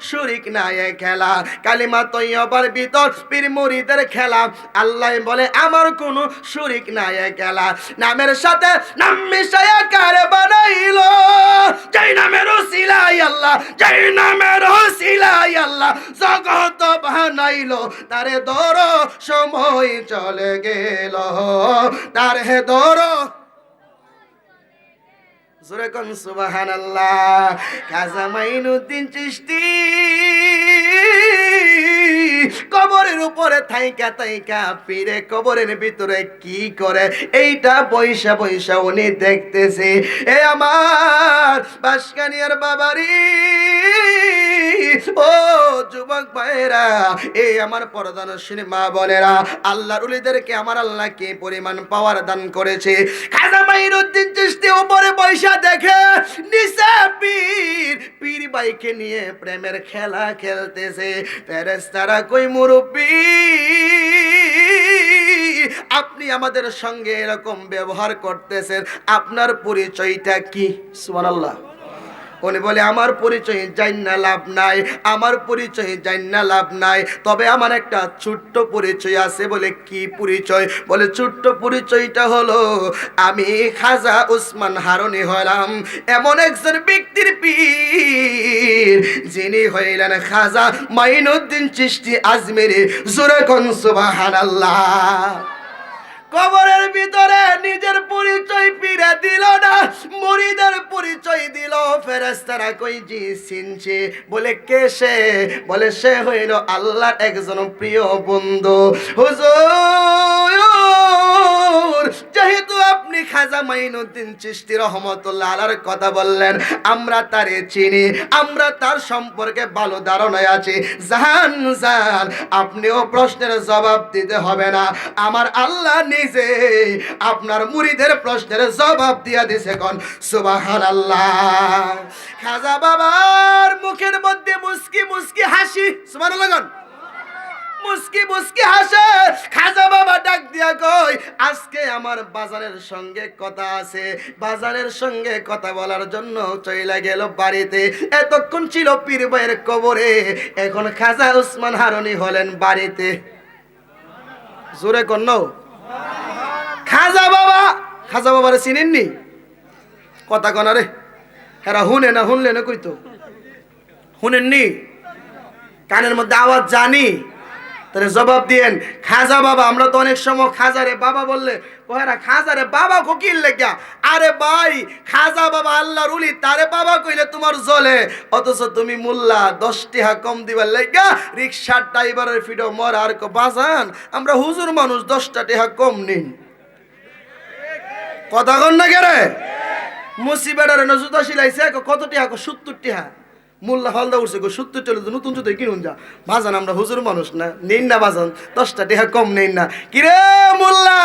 শরীক নাই খেলা, কালিমা তৈয়বার ভিতর পীর মুরিদের খেলা। আল্লাহ বলে আমার কোনো শরীক নাই খেলা। নামের সাথে নাম মিশায়া কার বানাইলো, যেই নামের ওসিলায় আল্লাহ, যেই নামের ওসিলায় আল্লাহ জগৎ বানাইলো, তারে ধরো সময় চলে গেল, তারে ধরো। জোরে কোন সুবহানাল্লাহ। খাজা মাইনুদ্দিন চিশতি কবরের উপরে থাইকা থাইকা পীরে কবরের ভিতরে কি করে এইটা বৈশা বৈশা উনি দেখতেছে। এ আমার বাসকানিয়ার বাবারি, ও যুবক ভাইরা, এই আমার পরদানশীল মা বোনেরা, আল্লাহর ওলিদেরকে আমার আল্লাহ কি পরিমাণ পাওয়ার দান করেছে। খাজা মাইনুদ্দিন চিশতি উপরে বৈশা দেখে নিচে পীর, পীর বাইকে নিয়ে প্রেমের খেলা খেলতেছে। ফেরেশতারা কই মুরব্বি, আপনি আমাদের সঙ্গে এরকম ব্যবহার করতেছেন, আপনার পরিচয়টা কি? সুবহানাল্লাহ। উনি বলে আমার পরিচয় জান্না লাভ নাই, আমার পরিচয় জান্না লাভ নাই, তবে আমার একটা ছোট্ট পরিচয় আছে। বলে কি পরিচয়? বলে ছোট্ট পরিচয়টা হলো আমি খাজা উসমান হারুনি হলাম এমন একজন ব্যক্তির পীর, যিনি হইলেন খাজা মাইনুদ্দিন চিশতি আজমেরি। জোরে কোন সুবহানাল্লাহ। কবরের ভিতরে নিজের পরিচয় পীরে দিল না, মুরিদের পরিচয় দিল। ফেরেশতারা কই জি চিনছে। বলে কে সে? বলে সে হইল আল্লাহর একজন প্রিয় বন্ধু। হুজুর, যেহেতু আপনি খাজা মাইনুদ্দিন চিশতি রহমতুল্লাহ আলাইহির কথা বললেন, আমরা তারে চিনি, আমরা তার সম্পর্কে ভালো ধারণায় আছি। জান জান, আপনিও প্রশ্নের জবাব দিতে হবে না, আমার আল্লাহ নিজে আপনার মুরিদের প্রশ্নের জবাব দিয়া দিছে। কোন সুবহানাল্লাহ। খাজা বাবার মুখের মধ্যে মুস্কি মুস্কি হাসি। সুবহানাল্লাহ। মুস্কি মুস্কি হাসে। খাজা বাবা ডাক দিয়া কই, আজকে আমার বাজারের সঙ্গে কথা আছে। বাজারের সঙ্গে কথা বলার জন্য চইলা গেল বাড়িতে। এতক্ষণ ছিল পীর ভাইয়ের কবরে, এখন খাজা উসমান হারুনি হলেন বাড়িতে। জোরে কোন খাজা বাবা। খাজা বাবারে চিনেননি? কথা কনা রে, হেরা হুনে না হুনলে না কইতো, হুনেননি? কানের মধ্যে আওয়াজ জানি, তাহলে জবাব দিয়েন। খাজা বাবা, আমরা তো অনেক সময় খাজারে বাবা বললে ওরা খাজারে বাবা কোকিল লেগা। আরে ভাই, খাজা বাবা আল্লাহর ওলি, তারে বাবা কইলে তোমার জ্বলে, অথচ তুমি মোল্লা 10 টাকা কম দিবার লেগা রিকশার ড্রাইভারের ফিডো মর আর কো বাজান, আমরা হুজুর মানুষ 10টা টাকা কম নিন। কথা কন না কেরে? মুসিবেটারে না জুতা সিলাইছে, কত টাকা? 70 টাকা। মোল্লা হলদা উঠছে, 70 টাকা নতুন জুতো কিনুন যা। বাজান আমরা হুজুর মানুষ না, নেই না বাজান, 10টা টাকা কম নেই না। কিরে মোল্লা,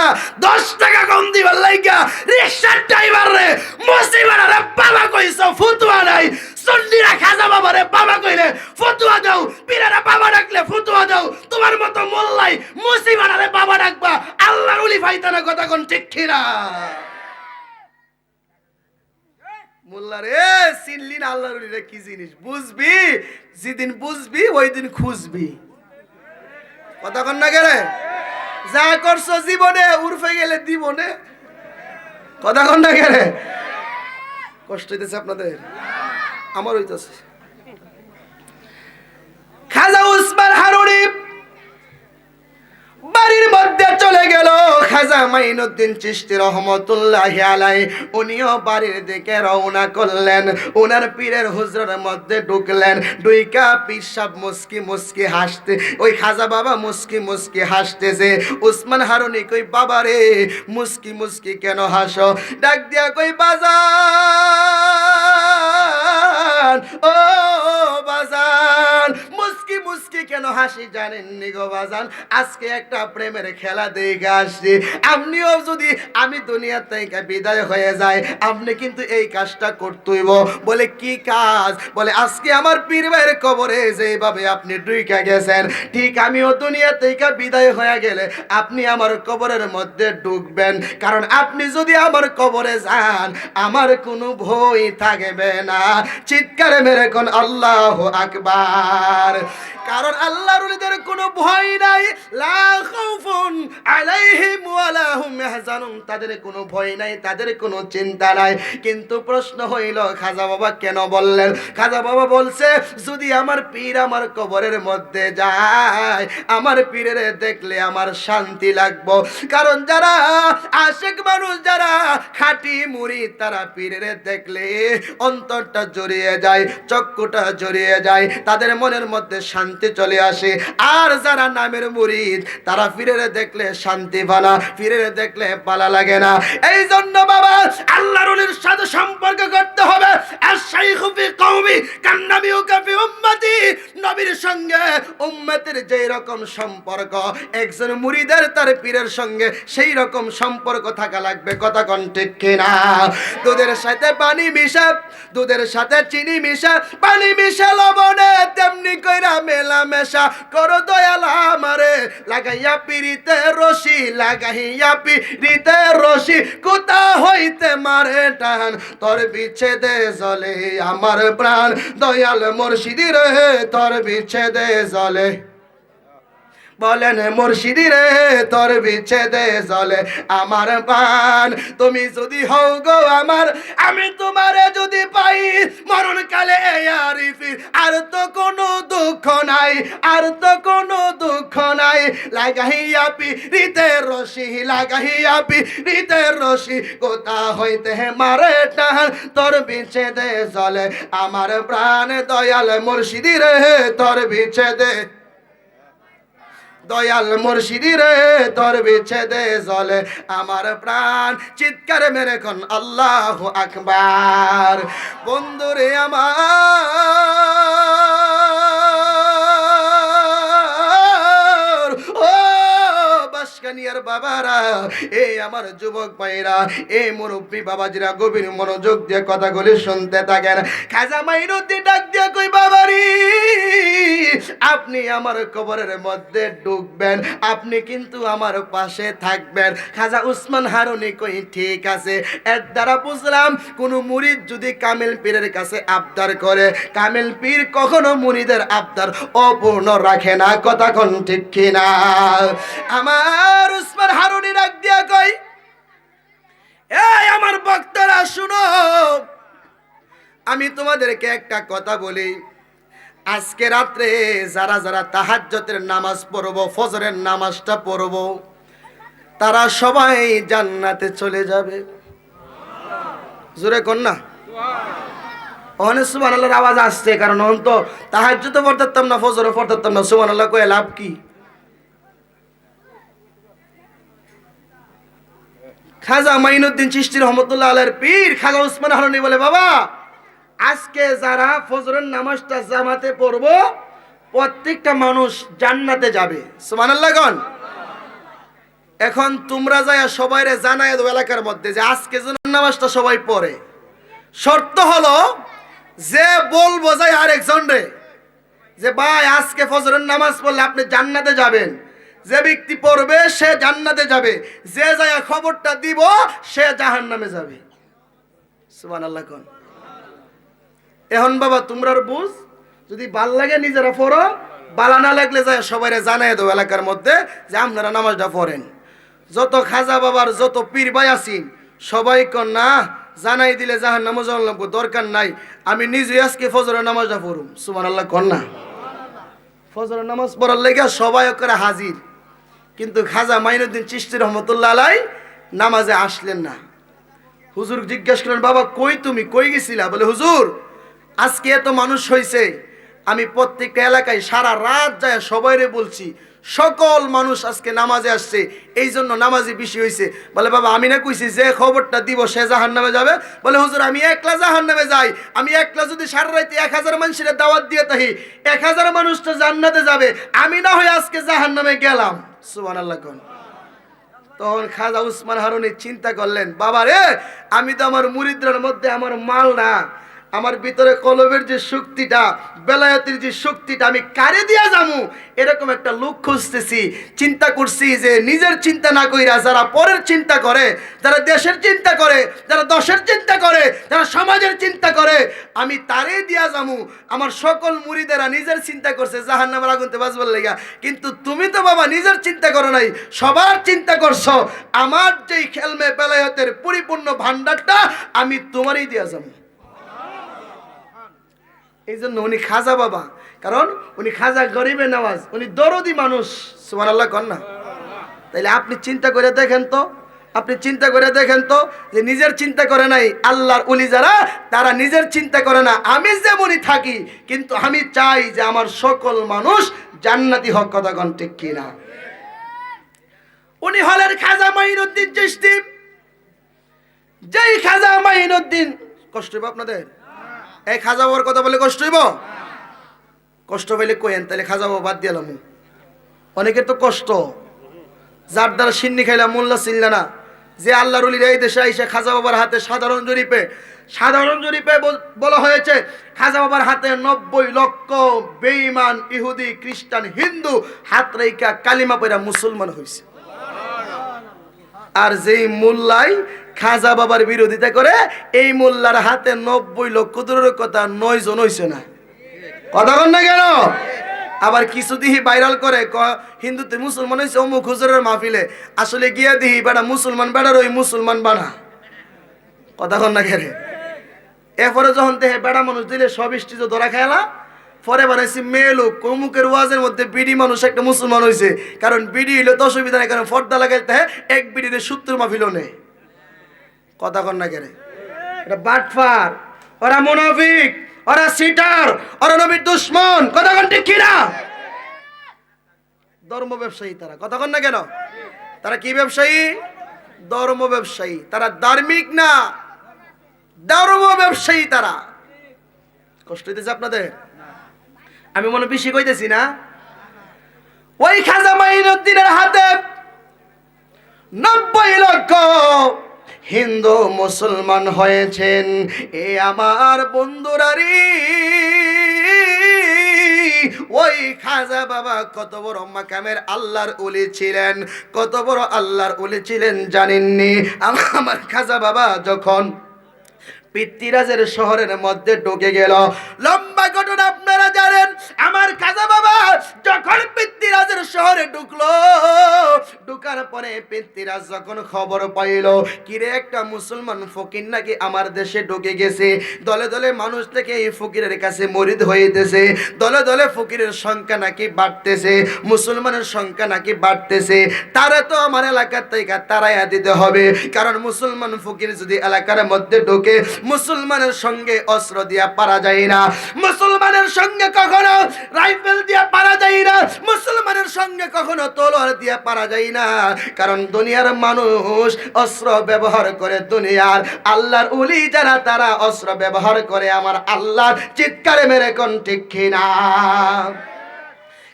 10 টাকা কম দিবার লাইগা রিকশার ড্রাইভার রে মুসিবেটারে বাবা কইছ, ফতুয়া নাই। সন্নিরা খাজা বাবারে বাবা কইলে ফতুয়া দাও, পীরেরা বাবা ডাকলে ফতুয়া দাও। তোমার মতো মোল্লাই মুসিবেটারে বাবা ডাকবা, আল্লাহর ওলি ফাইতানা। কথা কোন ঠিক কিনা? মোল্লা রে, চিনলি না আল্লাহর ওলিরা কি জিনিস? বুঝবি, যেদিন বুঝবি ওই দিন খুঁজবি। কথা কন না কেরে? যা করছো জীবনে উর্ফে গেলে দিবনে। কথা কন না কেরে? কষ্ট হইতেছে আপনাদের? আমার হইতেছে। খাজা উসমান হারুনি বাড়ির মধ্যে চলে গেল। খাজা মাইনুদ্দিন চিশতি রহমতুল্লাহি আলাইহি উনিও বাড়ির দিকে রওনা করলেন। ওনার পীরের হুজরার মধ্যে ঢুকলেন। দুইকা পীর সাহেব মুস্কি মুস্কি হাসতে, ওই খাজা বাবা মুস্কি মুস্কি হাসতেছে। উসমান হারুনি কই, বাবা রে মুস্কি মুস্কি কেন হাসো? ডাক দিয়া কই, বাজান ও বাজান, মুস্কি মুস্কি কেন হাসি জানেননি গো বাজান? আজকে একটা প্রেমের খেলা দেখে আসছি। আপনিও যদি আমি দুনিয়া থেকে বিদায় হয়ে যায়, আপনি কিন্তু এই কাজটা করতেইব। বলে কি কাজ? বলে আজকে আমার পীর ভাইয়ের কবরে যেভাবে আপনি ঢুকে গেছেন, ঠিক আমিও দুনিয়া থেকে বিদায় হয়ে গেলে আপনি আমার কবরের মধ্যে ঢুকবেন। কারণ আপনি যদি আমার কবরে যান, আমার কোনো ভয় থাকবে না। চিৎকারে মেরে কোন আল্লাহু আকবার। কারণ আল্লাহর ওলিদের কোনো ভয় নাই। লা খাউফুন আলাইহিম ওয়ালা হুম ইয়াহজানুন। তাদের কোনো ভয় নাই, তাদের কোনো চিন্তা নাই। কিন্তু প্রশ্ন হইল, খাজা বাবা কেন বললেন? খাজা বাবা বলছে, যদি আমার পীর আমার কবরের মধ্যে যায়, আমার পীরের দেখলে আমার শান্তি লাগবো। কারণ যারা আশিক মানুষ, যারা খাঁটি মুরিদ, তারা পীরের দেখলে অন্তরটা জড়িয়ে যায়, চক্ষুটা জড়িয়ে যায়, তাদের মনের মধ্যে শান্তি চলে আসে। আর যারা নামের মুরিদ, তারা পীরের দেখলে শান্তি পানা, পীরের দেখলে পালা লাগে না। এই জন্য বাবা, আল্লাহর ওলির সাথে সম্পর্ক করতে হবে। আশ-শাইখু ফি কওমি কান্নাবিউকা ফি উম্মতি। নবীর সঙ্গে উম্মতের যেই রকম সম্পর্ক, একজন মুরিদের তার পীরের সঙ্গে সেই রকম সম্পর্ক থাকা লাগবে। কথা কোন ঠিক কিনা? দুধের সাথে পানি মিশা, দুধের সাথে চিনি মিশা, পানি মিশা লবণে তেমনি কইরা মেলা মেশা করো দয়াল আমারে। লাগাইয়া পিরিতে রশি, লাগাইয়া পিরিতে রশি, কোথা হইতে মারে টান, তোর বিচ্ছেদে জ্বলে আমার প্রাণ। দয়াল মুর্শিদি রে, তোর বিচ্ছেদে জ্বলে। বলেন মুর্শিদি রে, তোর বিচ্ছেদে জ্বলে আমার প্রাণ। তুমি যদি হও গো আমার, আমি তোমারে যদি পাই মরণকালে আরিফি, আর তো কোনো দুঃখ নাই, আর তো কোনো দুঃখ নাই। লাগাইয়া পিরিতে রশি, লাগাইয়া পিরিতে রশি, কোথা হইতে মারে টান, তোর বিচ্ছেদে জ্বলে আমার প্রাণ। দয়াল মুর্শিদি রে, তোর বিচ্ছেদে, দয়াল মুর্শিদি রে, তোর বিচ্ছেদে জ্বলে আমার প্রাণ। চিৎকার মেরে কোন আল্লাহু আকবার। বন্ধুরে আমার, ও বাসকানিয়ার বাবারা, এই আমার যুবক ভাইরা, এই মুরব্বী বাবাজিরা, গভীর মনোযোগ দিয়ে কথাগুলি শুনতে থাকেন। খাজা মাইনুদ্দিন ডাক দিয়ে কই, বাবারি আপনি আমার কবরের মধ্যে ঢুকবেন, আপনি কিন্তু আমার পাশে থাকবেন। খাজা উসমান হারুনি কই, ঠিক আছে। এর দ্বারা বুঝলাম, কোন মুরিদ যদি কামেল পীরের কাছে আবদার করে, কামেল পীর কখনো মুরিদের আবদার অপূর্ণ রাখে না। কথা কোন ঠিক কিনা? আমার উসমান হারুনি ডাক দিয়া কই, এই আমার বক্তারা শুনো, আমি তোমাদেরকে একটা কথা বলি। আজকে রাত্রে যারা যারা তাহাজ্জুদের নামাজ পড়বো, ফজরের নামাজটা পড়বো, তারা সবাই জান্নাতে চলে যাবে। জোরে কোন না? ওখানে সুবহানাল্লাহর আওয়াজ আসছে, কারণ অন তো তাহাজ্জুদও পড়তাম না, ফজরও পড়তাম না। সুবহানাল্লাহ কয়ে লাভ কি? খাজা মাইনুদ্দিন চিশতি রহমতুল্লাহ আলাইহির পীর খাজা উসমান হারুনি বলে, বাবা আজকে যারা ফজরের নামাজটা জামাতে পড়বো, প্রত্যেকটা মানুষ জান্নাতে যাবে। সুবহানাল্লাহ কোন? এখন তোমরা যায়া সবাইরে জানায় দাও এলাকার মধ্যে যে আজকে যেন নামাজটা সবাই পড়ে। শর্ত হলো, যে বলবো যাই আরেকজন রে যে ভাই আজকে ফজরের নামাজ পড়লে আপনি জান্নাতে যাবেন, যে ব্যক্তি পড়বে সে জান্নাতে যাবে, যে যায় খবরটা দিব সে জাহান্নামে যাবে। সুবহানাল্লাহ কোন? এখন বাবা তোমরা বুঝ, যদি ভাল লাগে নিজেরা পড়ো, বালা না লাগলে যায় সবাইরে জানাই দাও এলাকার মধ্যে যে আপনারা নামাজটা পড়েন। যত খাজা বাবার যত পীর ভাই আছেন সবাই কোন না জানাই দিলে জাহান্নামে যাওয়ার লাগবে, দরকার নাই, আমি নিজে আজকে ফজরের নামাজটা পড়ুম। সুবহানাল্লাহ কোন না? ফজরের নামাজ পড়ার লেগে সবাই করে হাজির, কিন্তু খাজা মাইনুদ্দিন চিশতি রহমতুল্লাহ আলাইহি নামাজে আসলেন না। হুজুর জিজ্ঞেস করেন, বাবা কই তুমি, কই গেছিলা? বলে হুজুর আজকে এত মানুষ হয়েছে, আমি প্রত্যেকটা এলাকায় সারা রাত যায় সবাইরে বলছি, সকল মানুষ আজকে নামাজে আসছে, এই জন্য নামাজি বেশি হয়েছে। বলে বাবা আমি না কইছি যে খবরটা দিব সে জাহান্নামে যাবে? বলে হুজুর আমি একলা জাহান্নামে যাই, আমি একলা যদি সারা রাতে 1000 মানুষের দাওয়াত দিয়ে থাকি 1000 মানুষ তো জান্নাতে যাবে, আমি না হয় আজকে জাহান্নামে গেলাম। সুবহানাল্লাহ কোন। তখন খাজা উসমান হারুনি চিন্তা করলেন, বাবা রে আমি তো আমার মুরিদদের মধ্যে আমার মাল না, আমার ভিতরে কলবের যে শক্তিটা, বেলায়েতের যে শক্তিটা, আমি কারে দিয়া যামু? এরকম একটা লোক খুঁজতেছি। চিন্তা করছি যে নিজের চিন্তা না কইরা যারা পরের চিন্তা করে, যারা দেশের চিন্তা করে, যারা দশের চিন্তা করে, যারা সমাজের চিন্তা করে, আমি তারে দিয়া যামু। আমার সকল মুরিদেরা নিজের চিন্তা করছে জাহান্নামের আগুনতে বাঁচবার লাগা, কিন্তু তুমি তো বাবা নিজের চিন্তা করো নাই, সবার চিন্তা করছো। আমার যেই খেলমে বেলায়েতের পরিপূর্ণ ভান্ডারটা আমি তোমারই দিয়া যাবো। এই জন্য উনি খাজা বাবা, কারণ উনি খাজা গরিবে নওয়াজ, উনি দরদি মানুষ। সুবহানাল্লাহ কন না? তাইলে আপনি চিন্তা করে দেখেন তো, আপনি চিন্তা করে দেখেন তো যে নিজের চিন্তা করে নাই আল্লাহর ওলি যারা, তারা নিজের চিন্তা করে না। আমি যেমনই থাকি, কিন্তু আমি চাই যে আমার সকল মানুষ জান্নাতি হক। কথা কন ঠিক কিনা? উনি হলেন খাজা মাইনুদ্দিন চিশতি। যেই খাজা মাইনুদ্দিন, কষ্ট হবে আপনাদের এই খাজা বাবার কথা বলে কষ্ট হইব? কষ্ট পাইলে কইেন, তাহলে খাজা বাবা বাদ দিলাম। অনেকের তো কষ্ট, যার দ্বারা সিন্নি খাইলাম মোল্লা চিনলা না, যে আল্লাহর ওলিরা এই দেশে আইসা খাজা বাবার হাতে সাধারণ জরিপে বলা হয়েছে খাজা বাবার হাতে 90 লক্ষ বেঈমান ইহুদি খ্রিস্টান হিন্দু হাত রেখা কালিমা পড়া মুসলমান হয়েছে। আর যেই মোল্লাই খাজা বাবার বিরোধিতা করে, এই মোল্লার হাতে 90 লক্ষ দূরের কথা 9 জন হইছে না। কথা বল না কেন? আবার কিছু দিহি ভাইরাল করে হিন্দুতে মুসলমান হয়েছে অমুক হুজুরের মাহফিলে, আসলে গিয়া দিহি বেটা মুসলমান বেটার ওই মুসলমান বানা। কথা কন না কেন? এরপরে যখন দেহে বেড়া মানুষ দিলে সব স্টিজ ধরা খেলা, পরে বানাইছি মেয়ে লোক অমুকের ওয়াজের মধ্যে বিডি মানুষ একটা মুসলমান হয়েছে, কারণ বিডি হইলে তো অসুবিধা নেই, কারণ পর্দা লাগাইতে হয় 1 বিডিতে 70 মাহফিলও নেই। কথা কন না কেন? এটা বাটফার, ওরা মুনাফিক, ওরা সিটার, ওরা নবীর দুশমন। কথা কন ঠিক কিনা? ধর্ম ব্যবসায়ী তারা। কথা কন না কেন? তারা কি ব্যবসায়ী? ধর্ম ব্যবসায়ী। তারা ধার্মিক না, ধর্ম ব্যবসায়ী তারা। কষ্ট হইতেছে আপনাদের? আমি মনে বেশি কইতেছি না? ওই খাজা মাইনুদ্দিনের হাতে 90 লক্ষ হিন্দু মুসলমান হয়েছেন। এ আমার বন্ধুরারি, ওই খাজা বাবা কত বড় মাকামের আল্লাহর ওলি ছিলেন, কত বড় আল্লাহর ওলি ছিলেন জানেননি? আমার খাজা বাবা যখন পৃথ্বীরাজের শহরের মধ্যে ঢুকে গেল, লম্বা ঘটনা আপনারা জানেন। আমার খাজা বাবা যখন পৃথ্বীরাজের শহরে ঢুকলো, ঢুকার পরে পৃথ্বীরাজ যখন খবর পাইল কিরে একটা মুসলমান ফকির নাকি আমার দেশে ঢুকে গেছে, দলে দলে মানুষ থেকে এই ফকিরের কাছে মরিদ হইতেছে, দলে দলে ফকিরের সংখ্যা নাকি বাড়তেছে, মুসলমানের সংখ্যা নাকি বাড়তেছে, তারা তো আমার এলাকার থেকে তারাইয়া দিতে হবে, কারণ মুসলমান ফকির যদি এলাকার মধ্যে ঢোকে মুসলমানের সঙ্গে অস্ত্র দিয়া পারা যায় না, মুসলমানের সঙ্গে কখনো রাইফেল দিয়া পারা যায় না, মুসলমানের সঙ্গে কখনো তলোয়ার দিয়া পারা যায় না, কারণ দুনিয়ার মানুষ অস্ত্র ব্যবহার করে, দুনিয়ার আল্লাহর ওলি যারা তারা অস্ত্র ব্যবহার করে। আমার আল্লাহ চিৎকারে মেরে কোন ঠিক কিনা?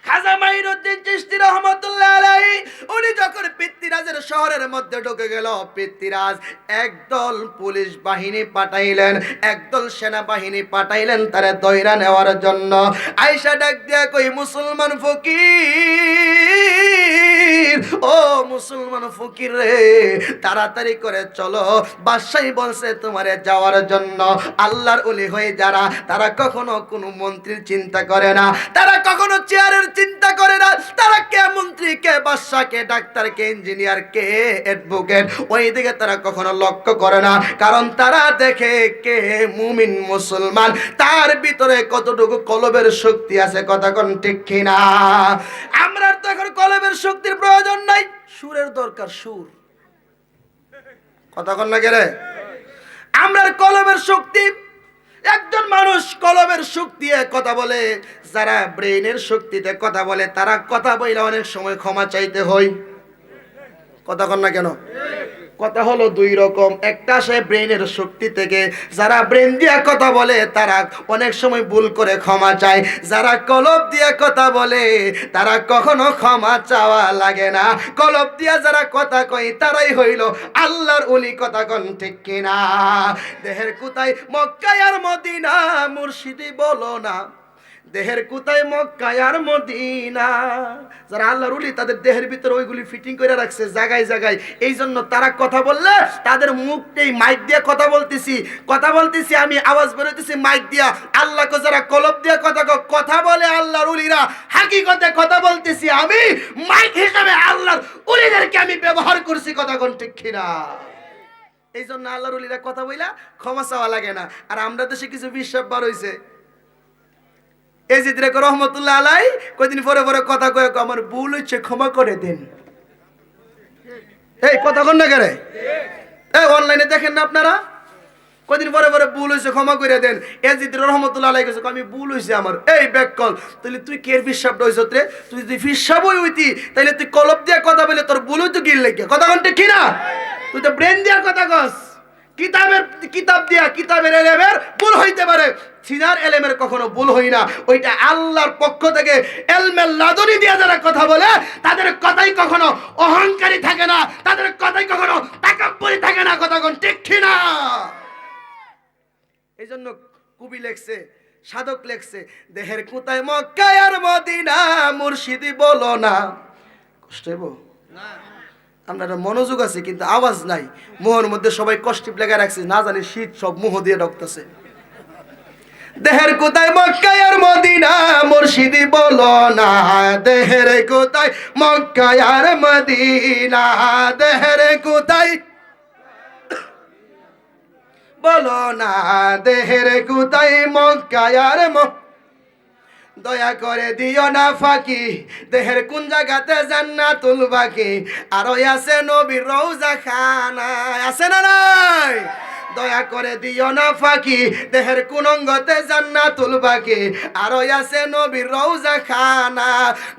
খাজা মাইনুদ্দিন চিশতি রহমাতুল্লাহ আলাইহি উনি যখন পৃথ্বীরাজের শহরের মধ্যে ঢুকে গেল, পৃথ্বীরাজ একদল পুলিশ বাহিনী পাঠাইলেন, একদল সেনাবাহিনী পাঠাইলেন তারে দয়রা নেওয়ার জন্য। আয়েশা ডাক দিয়া কই, মুসলমান ফকির, ও মুসলমান ফকির রে, তাড়াতাড়ি করে চলো, বাদশাহী বলছে তোমারে যাওয়ার জন্য। আল্লাহর ওলি হয়ে যারা, তারা কখনো কোনো মন্ত্রীর চিন্তা করে না, তারা কখনো চেয়ারের চিন্তা করে না, তারা কে মন্ত্রী, কে বাদশা, কে ডাক্তার, কে ইঞ্জিনিয়ার, কে অ্যাডভোকেট, ওই দিকে তারা কখনো লক্ষ্য করে না, কারণ তারা দেখে কে মুমিন মুসলমান, তার ভিতরে কতটুকু কলবের শক্তি আছে। কথা কোন ঠিক কিনা? আমরা তো এখন কলবের শক্তির প্রয়োজন নাই, সুরের দরকার, সুর। কথা কোন না কে রে? আমরা কলবের শক্তি একজন মানুষ কলমের শক্তি দিয়ে কথা বলে, যারা ব্রেইনের শক্তিতে কথা বলে তারা কথা বলে অনেক সময় ক্ষমা চাইতে হয়। কথা কন না কেন? কথা হলো দুই রকম, একটা আসে ব্রেইনের শক্তি থেকে, যারা ব্রেন দিয়ে কথা বলে তারা অনেক সময় ভুল করে ক্ষমা চায়, যারা কলব দিয়ে কথা বলে তারা কখনো ক্ষমা চাওয়া লাগে না। কলব দিয়ে যারা কথা কয় তারাই হইল আল্লাহর ওলি। কথা কন ঠিক কিনা? দেহের কোথায় মক্কা আর মদিনা, মুর্শিদি বলো না দেহের কোথায় মক্কা আর মদিনা। যারা আল্লাহর ওলি তাদের দেহের ভিতরে ওইগুলি ফিটিং করে রাখছে জায়গায় জায়গায়। এই জন্য তারা কথা বললে তাদের মুখটাই মাইক দিয়ে কথা বলতেছি আমি, আওয়াজ বেরোতেছি মাইক দিয়া। আল্লাহকে যারা কলব দিয়ে কথা বলে আল্লাহর ওলিরা, হাকিকতে কথা বলতেছি আমি, মাইক হিসাবে আল্লাহর ওলিদেরকে আমি ব্যবহার করছি। কথা কোন ঠিক কিনা? এই জন্য আল্লাহর ওলিরা কথা বইলা ক্ষমা চাওয়া লাগে না। আর আমরা দেশে কিছু বিশ্বাস বার হইছে, এজিদ রহমতুল্লাহ আলাই কয়দিন পরে পরে কথা কয়ে আমার ভুল হচ্ছে ক্ষমা করে দেন। এই কথা কন না কেন? এই অনলাইনে দেখেন না আপনারা, কয়দিন পরে পরে ভুল হয়েছে ক্ষমা করে দেন। এজিদ রহমতুল্লাহ আলাই কইছে আমি ভুল হয়েছে আমার। এই ব্যাক কল, তাহলে তুই কে ফিসাবটা হইছ রে? তুই যদি ফিসাবই হইতি তাহলে তুই কলব দিয়ে কথা বলে তোর ভুল হইতো কি লাগে? কথা কন ঠিক কিনা? তুই তো ব্রেন দিয়ে কথা কস। কিতাবের এলেমের ভুল হইতে পারে, সিনার এলেমের কখনো ভুল হই না। ওইটা আল্লাহর পক্ষ থেকে এলমে লাদুনি দিয়ে যারা কথা বলে তাদের কথাই কখনো অহংকারী থাকে না, তাদের কথাই কখনো তাকাব্বুরি থাকে না। কথা কোন ঠিক না? এই জন্য কবি লেখছে, সাধক লেখছে, দেহের কোথায় মক্কা আর মদিনা, মুর্শিদি বলো না। কষ্ট হইব না? আপনারা মনোযোগ আছে কিন্তু আওয়াজ নাই, মুহর মধ্যে সবাই কষ্ট লেগে রাখছে, না জানি শীত সব মুহ দিয়ে ঢুকতেছে। দেহের কোথায় মক্কা আর মদিনা, মুর্শিদি বলো না। দেহের কোথায় মক্কা আর মদিনা, দেহের কোথায় বলো না। দেহের কোথায় মক্কা আর দয়া করে দিও না ফাঁকি, দেহের কোন জায়গাতে জান্নাতুল বাকি। আর ওই আছে নবীর রওজা খানা, আছে না নাই? দয়া করে দিও না ফাঁকি, দেহের কোন অঙ্গতে জান্নাতুল বাকি। আর ওই আছে নবীর রওজা খানা।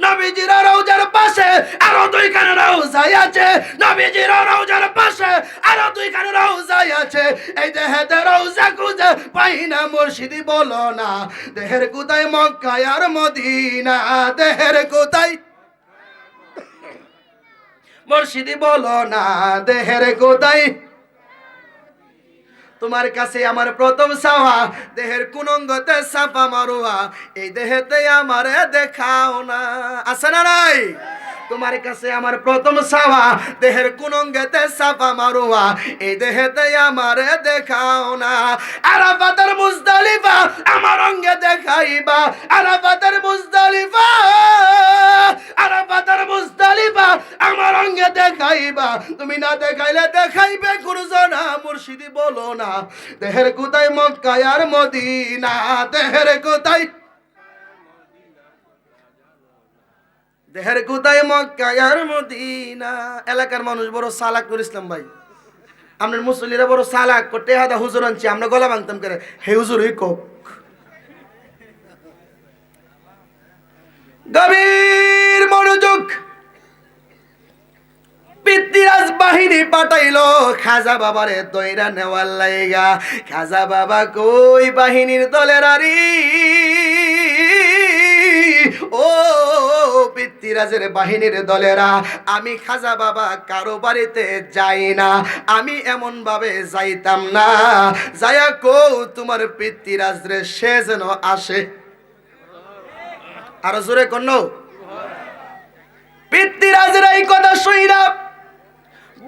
নবীজির রওজার পাশে আরো দুইখানা রওজা আছে, নবীজির রওজার পাশে আরো দুইখানা রওজা আছে। এই দেহেতে রওজা খুঁজে পাই না, মুর্শিদি বলো না। দেহের কোথায় মক্কা আর মদিনা, দেহের কোথায় মুর্শিদি বলো না। দেহের কোথায় তোমার কাছে আমার প্রথম চাওয়া, দেহের কোন অঙ্গতে সাফা মারুয়া, এই দেহেতে আমারে দেখাও না। আছে না নাই? তোমার কাছে আমার প্রথম চাওয়া, দেহের কোন অঙ্গেতে সাফা মারুয়া, এই দেহেতে আমারে দেখাও না। আরাফাতের মুজদালিফা আমার অঙ্গে দেখাইবা, আরাফাতের মুজদালিফা, আরাফাতের মুজদালিফা আমার অঙ্গে দেখাইবা। তুমি না দেখাইলে দেখাইবে গুরুজনা, মুর্শিদি বলো না। দেহের কোথায় মক্কা আর মদিনা, দেহের কোথায়, দেহের কোথায় মক্কা আর মদিনা। এলাকার মানুষ বড় চালাক করে ইসলাম ভাই, আপনার মুসল্লিরা বড় চালাক করতে হাদা হুজুর আনছি, আমরা গলা ভাঙতাম করে হে হুজুর হই কক। গভীর মনোযোগ। পিতৃরাজ বাহিনী পাঠাইলো খাজা বাবারে দইরা নেওয়ার লাইগা। খাজা বাবা কই বাহিনীর দলের আরি, ও পিতৃরাজের বাহিনীর দলেরা, আমি খাজা বাবা কারো বাড়িতে যাই না, আমি এমন ভাবে যাইতাম না যায়া কও তোমার পিতৃরাজ রে সে যেন আসে। আরো জোরে কোন পিতৃরাজের এই কথা শুইরা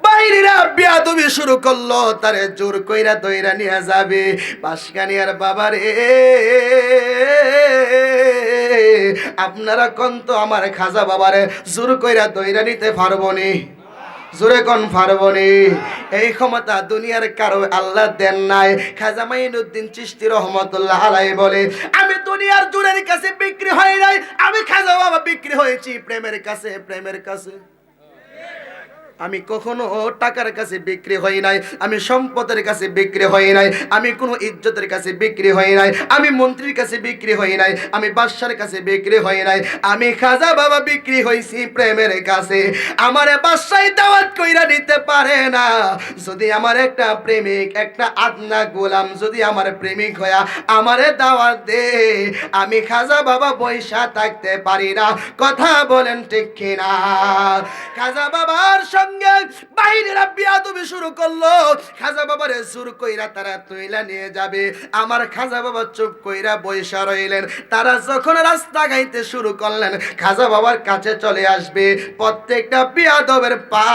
বাহিনীরা বিয়াদবি শুরু করলো, তারে জোর কইরা দইরা নিয়ে যাবে। বাসকানিয়ার বাবারে আপনারা কোন তো আমার খাজা বাবারে জোর কইরা দইরা নিতে পারবো নি? জোরে কোন পারবো নি? এই ক্ষমতা দুনিয়ার কারো আল্লাহ দেন নাই। খাজা মাইনুদ্দিন চিশতি রহমতুল্লাহ আলাইহি বলে, আমি দুনিয়ার জোরের কাছে বিক্রি হয় নাই, আমি খাজা বাবা বিক্রি হয়েছি প্রেমের কাছে, প্রেমের কাছে। আমি কখনো টাকার কাছে বিক্রি হই নাই, আমি সম্পদের কাছে বিক্রি হই নাই, আমি কোনো ইজ্জতের কাছে বিক্রি হই নাই, আমি মন্ত্রীর কাছে বিক্রি হই নাই, আমি বাদশার কাছে বিক্রি হই নাই, আমি খাজা বাবা বিক্রি হইছি প্রেমের কাছে। আমারে বাদশাই দাওয়াত কইরা নিতে পারে না, যদি আমার একটা প্রেমিক, একটা আদনা গোলাম যদি আমার প্রেমিক হইয়া আমারে দাওয়াত দে, আমি খাজা বাবা বইসা থাকতে পারি না। কথা বলেন ঠিক কিনা? খাজা বাবার সঙ্গে বাহিনীরা বিয়াদবি শুরু করলো। খাজা বাবারে জোর কইরা তারা তুইলা নিয়ে যাবে, আমার খাজা বাবা চুপ কইরা বইসা রইলেন। তারা যখন রাস্তা গাইতে শুরু করলেন, খাজা বাবার কাছে চলে আসবে, প্রত্যেকটা বিয়াদবের পা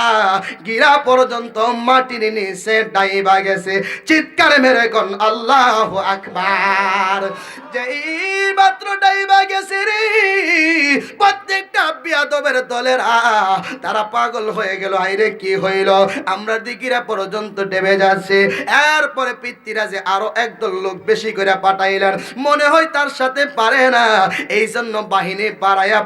গিরা পর্যন্ত মাটির নিচে ডাইবা গেছে। চিৎকার মেরে কোন আল্লাহু আকবার। যেই মাত্র ডাইবা গেছে রে, প্রত্যেকটা বিয়াদবের দলেরা তারা পাগল হয়ে গেল। আইরে কি হইল, আমরা দিকিরা পর্যন্ত ডেবে যাচ্ছে। এরপরে পিতৃরাজে আরো একদল লোক বেশি করে পাঠাইলেন, মনে হয় তার সাথে পারে না, এই জন্য বাহিনী বাড়াইয়া